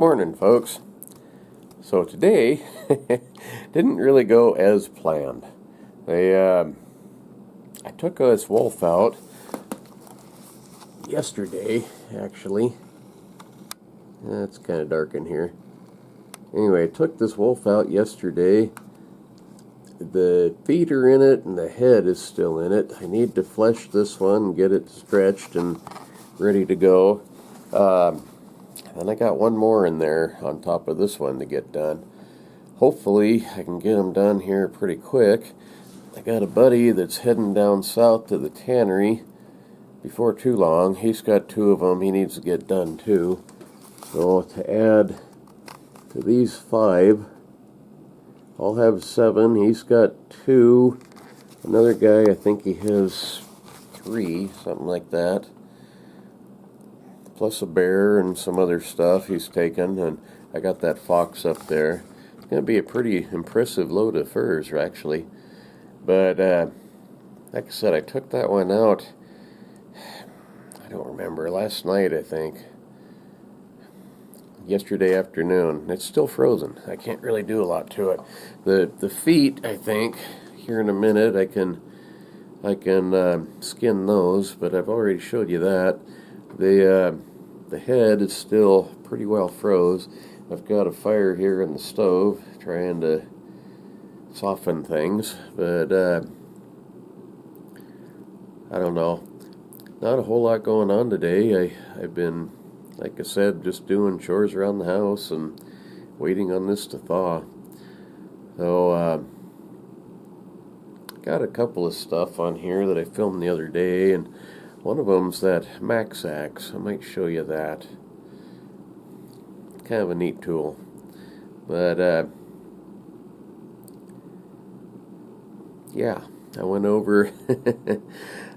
Morning, folks. So today didn't really go as planned. I took this wolf out yesterday, actually. It's kind of dark in here. Anyway, I took this wolf out yesterday. The feet are in it and the head is still in it. I need to flesh this one, get it stretched and ready to go. And I got one more in there on top of this one to get done. Hopefully I can get them done here pretty quick. I got a buddy that's heading down south to the tannery before too long. He's got two of them he needs to get done too. So to add to these 5, I'll have 7. He's got 2. Another guy, I think he has 3, something like that. Plus a bear and some other stuff he's taken, and I got that fox up there. It's going to be a pretty impressive load of furs, actually. But, like I said, I took that one out, I don't remember, last night, I think. Yesterday afternoon. It's still frozen. I can't really do a lot to it. The feet, I think, here in a minute, I can skin those, but I've already showed you that. The head is still pretty well froze. I've got a fire here in the stove trying to soften things, but I don't know. Not a whole lot going on today. I've been, like I said, just doing chores around the house and waiting on this to thaw. So, got a couple of stuff on here that I filmed the other day, and one of them's that Max axe. I might show you that. Kind of a neat tool. But, yeah, I went over.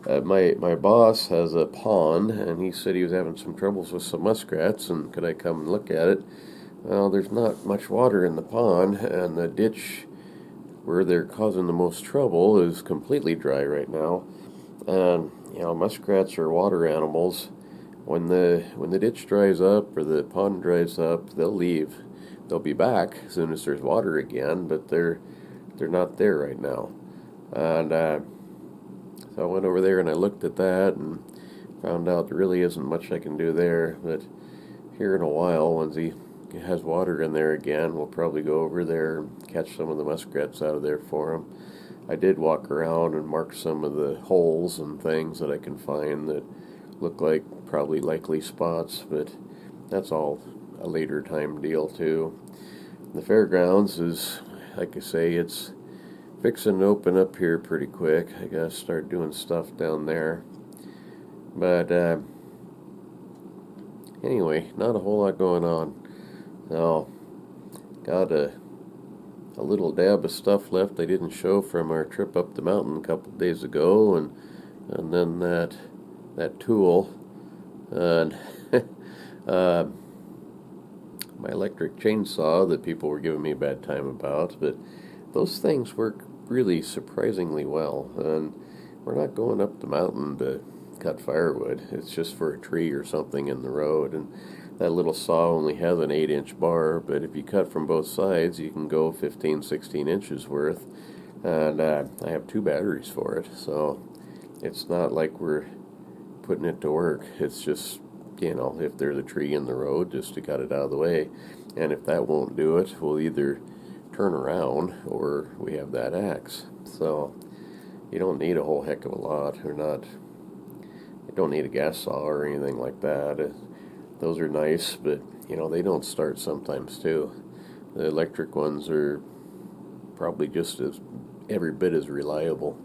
My boss has a pond, and he said he was having some troubles with some muskrats, and could I come and look at it? Well, there's not much water in the pond, and the ditch where they're causing the most trouble is completely dry right now. And muskrats are water animals. When the ditch dries up or the pond dries up, they'll leave. They'll be back as soon as there's water again, but they're not there right now. And so I went over there and I looked at that and found out there really isn't much I can do there. But here in a while, once he has water in there again, we'll probably go over there and catch some of the muskrats out of there for him. I did walk around and mark some of the holes and things that I can find that look like probably likely spots, but that's all a later time deal too. The fairgrounds is, like I say, it's fixing to open up here pretty quick. I gotta start doing stuff down there. But anyway, not a whole lot going on. Now, got a little dab of stuff left I didn't show from our trip up the mountain a couple of days ago, and then that tool, and my electric chainsaw that people were giving me a bad time about, but those things work really surprisingly well, and we're not going up the mountain to cut firewood. It's just for a tree or something in the road, and that little saw only has an 8-inch bar, but if you cut from both sides, you can go 15, 16 inches worth, and I have 2 batteries for it, so it's not like we're putting it to work. It's just, if there's a tree in the road, just to cut it out of the way, and if that won't do it, we'll either turn around or we have that axe. So you don't need a whole heck of a lot, you don't need a gas saw or anything like that. Those are nice, but they don't start sometimes too. The electric ones are probably just every bit as reliable.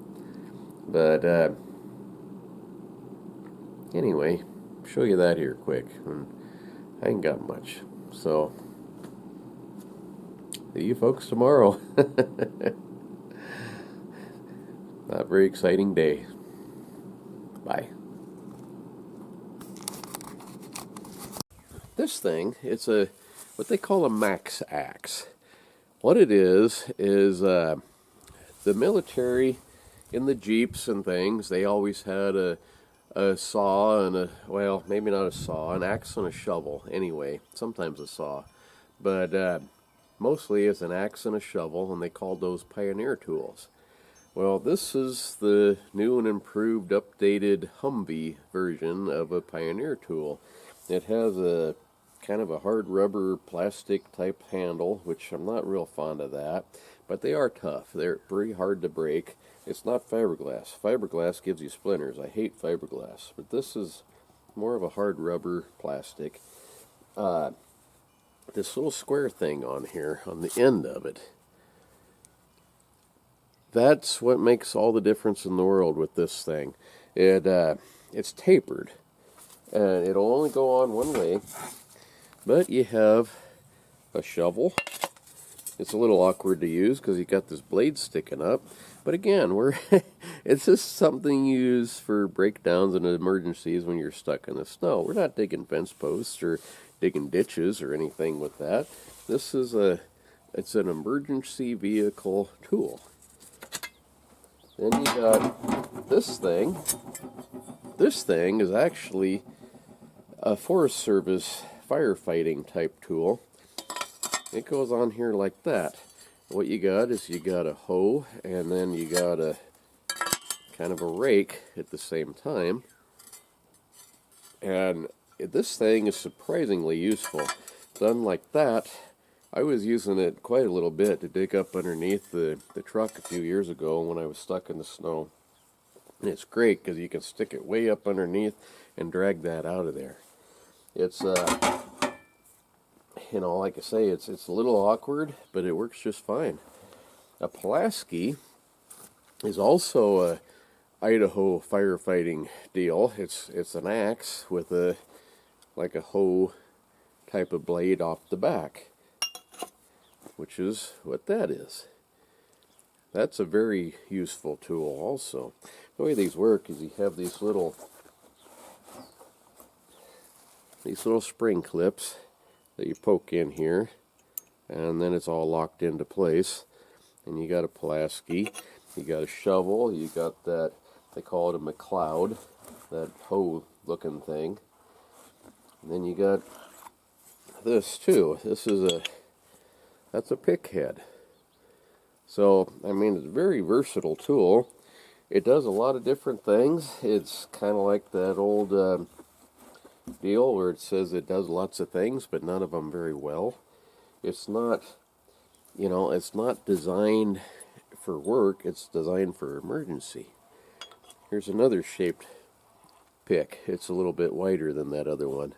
But anyway, show you that here quick. And I ain't got much, so see you folks tomorrow. Not a very exciting day. Bye. This thing, it's what they call a Max axe. What it is the military in the Jeeps and things, they always had a a saw and well, maybe not a saw, an axe and a shovel anyway, sometimes a saw. But mostly it's an axe and a shovel, and they called those pioneer tools. Well, this is the new and improved, updated Humvee version of a pioneer tool. It has a kind of a hard rubber plastic type handle, which I'm not real fond of that, but they are tough. They're very hard to break. It's not fiberglass. Fiberglass gives you splinters. I hate fiberglass, but this is more of a hard rubber plastic. This little square thing on here, on the end of it, that's what makes all the difference in the world with this thing. It's tapered, and it'll only go on one way, but you have a shovel. It's a little awkward to use because you got this blade sticking up. But again, it's just something you use for breakdowns and emergencies when you're stuck in the snow. We're not digging fence posts or digging ditches or anything with that. It's an emergency vehicle tool. Then you got this thing. This thing is actually a Forest Service firefighting type tool. It goes on here like that. What you got is you got a hoe, and then you got a kind of a rake at the same time. And this thing is surprisingly useful. Done like that, I was using it quite a little bit to dig up underneath the truck a few years ago when I was stuck in the snow. And it's great because you can stick it way up underneath and drag that out of there. It's like I say, it's a little awkward, but it works just fine. A Pulaski is also a Idaho firefighting deal. It's an axe with a hoe type of blade off the back, which is what that is. That's a very useful tool also. The way these work is you have these little spring clips that you poke in here, and then it's all locked into place. And you got a Pulaski, you got a shovel, you got that, they call it a McLeod, that hoe looking thing. And then you got this too. That's a pick head. So, I mean, it's a very versatile tool. It does a lot of different things. It's kind of like that old deal where it says it does lots of things, but none of them very well. It's not, it's not designed for work. It's designed for emergency. Here's another shaped pick. It's a little bit wider than that other one.